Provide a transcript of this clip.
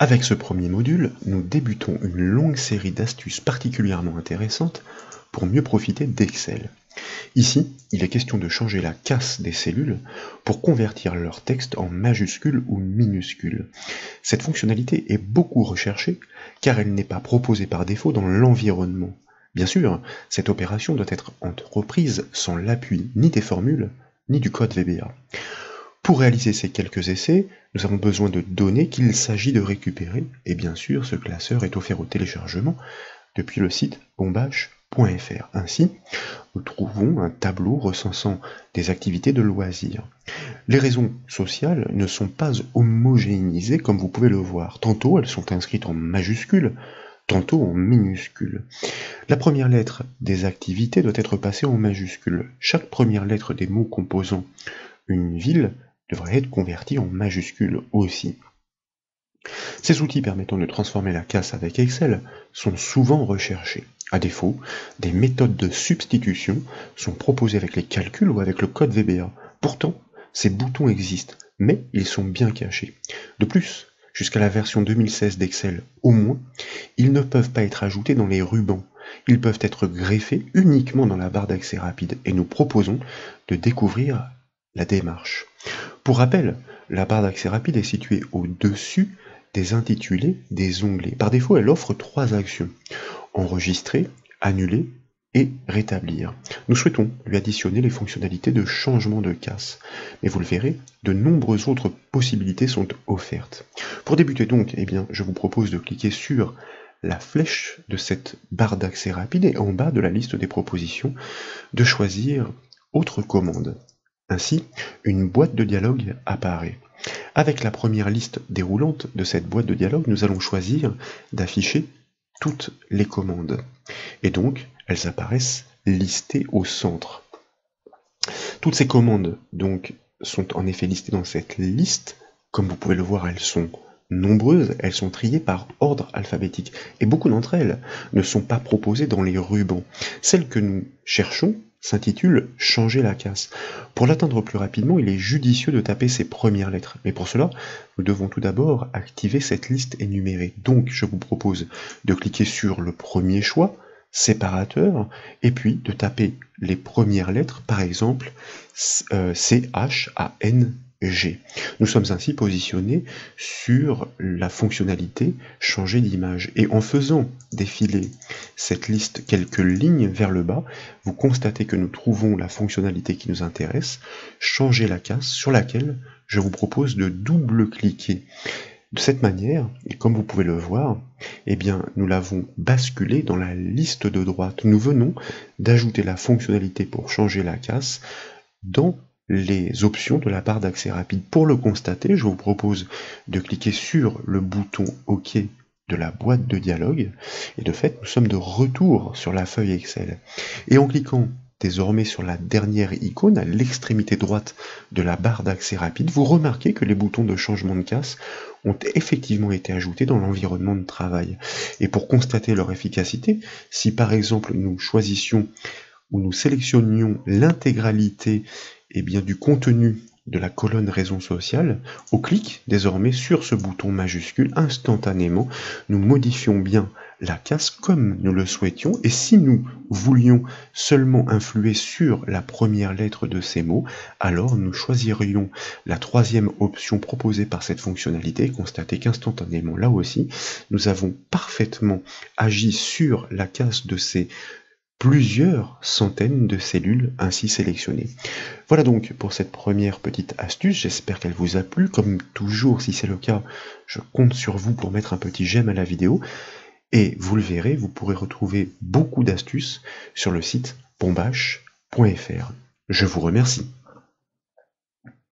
Avec ce premier module, nous débutons une longue série d'astuces particulièrement intéressantes pour mieux profiter d'Excel. Ici, il est question de changer la casse des cellules pour convertir leur texte en majuscules ou minuscules. Cette fonctionnalité est beaucoup recherchée car elle n'est pas proposée par défaut dans l'environnement. Bien sûr, cette opération doit être entreprise sans l'appui ni des formules ni du code VBA. Pour réaliser ces quelques essais, nous avons besoin de données qu'il s'agit de récupérer, et bien sûr ce classeur est offert au téléchargement depuis le site bombache.fr. Ainsi, nous trouvons un tableau recensant des activités de loisirs. Les raisons sociales ne sont pas homogénéisées comme vous pouvez le voir. Tantôt elles sont inscrites en majuscules, tantôt en minuscules. La première lettre des activités doit être passée en majuscules. Chaque première lettre des mots composant une ville devrait être convertie en majuscules aussi. Ces outils permettant de transformer la casse avec Excel sont souvent recherchés. À défaut, des méthodes de substitution sont proposées avec les calculs ou avec le code VBA. Pourtant, ces boutons existent, mais ils sont bien cachés. De plus, jusqu'à la version 2016 d'Excel au moins, ils ne peuvent pas être ajoutés dans les rubans. Ils peuvent être greffés uniquement dans la barre d'accès rapide et nous proposons de découvrir la démarche. Pour rappel, la barre d'accès rapide est située au-dessus des intitulés des onglets. Par défaut, elle offre 3 actions: enregistrer, annuler et rétablir. Nous souhaitons lui additionner les fonctionnalités de changement de casse. Mais vous le verrez, de nombreuses autres possibilités sont offertes. Pour débuter donc, je vous propose de cliquer sur la flèche de cette barre d'accès rapide et en bas de la liste des propositions, de choisir Autre commande. Ainsi, une boîte de dialogue apparaît. Avec la première liste déroulante de cette boîte de dialogue, nous allons choisir d'afficher toutes les commandes. Et donc, elles apparaissent listées au centre. Toutes ces commandes donc sont en effet listées dans cette liste. Comme vous pouvez le voir, elles sont nombreuses, elles sont triées par ordre alphabétique. Et beaucoup d'entre elles ne sont pas proposées dans les rubans. Celles que nous cherchons s'intitule « Changer la casse ». Pour l'atteindre plus rapidement, il est judicieux de taper ces premières lettres. Mais pour cela, nous devons tout d'abord activer cette liste énumérée. Donc, je vous propose de cliquer sur le premier choix, séparateur, et puis de taper les premières lettres, par exemple C-H-A-N-G. Nous sommes ainsi positionnés sur la fonctionnalité changer d'image. Et en faisant défiler cette liste quelques lignes vers le bas, vous constatez que nous trouvons la fonctionnalité qui nous intéresse, changer la casse, sur laquelle je vous propose de double-cliquer. De cette manière, et comme vous pouvez le voir, nous l'avons basculé dans la liste de droite. Nous venons d'ajouter la fonctionnalité pour changer la casse dans les options de la barre d'accès rapide. Pour le constater, je vous propose de cliquer sur le bouton OK de la boîte de dialogue, et de fait, nous sommes de retour sur la feuille Excel. Et en cliquant désormais sur la dernière icône à l'extrémité droite de la barre d'accès rapide, vous remarquez que les boutons de changement de casse ont effectivement été ajoutés dans l'environnement de travail. Et pour constater leur efficacité, si par exemple nous choisissions ou nous sélectionnions l'intégralité du contenu de la colonne raison sociale, au clic désormais sur ce bouton majuscule, instantanément, nous modifions bien la casse comme nous le souhaitions, et si nous voulions seulement influer sur la première lettre de ces mots, alors nous choisirions la troisième option proposée par cette fonctionnalité, et constatez qu'instantanément, là aussi, nous avons parfaitement agi sur la casse de ces plusieurs centaines de cellules ainsi sélectionnées. Voilà donc pour cette première petite astuce, j'espère qu'elle vous a plu. Comme toujours, si c'est le cas, je compte sur vous pour mettre un petit j'aime à la vidéo. Et vous le verrez, vous pourrez retrouver beaucoup d'astuces sur le site bombache.fr. Je vous remercie.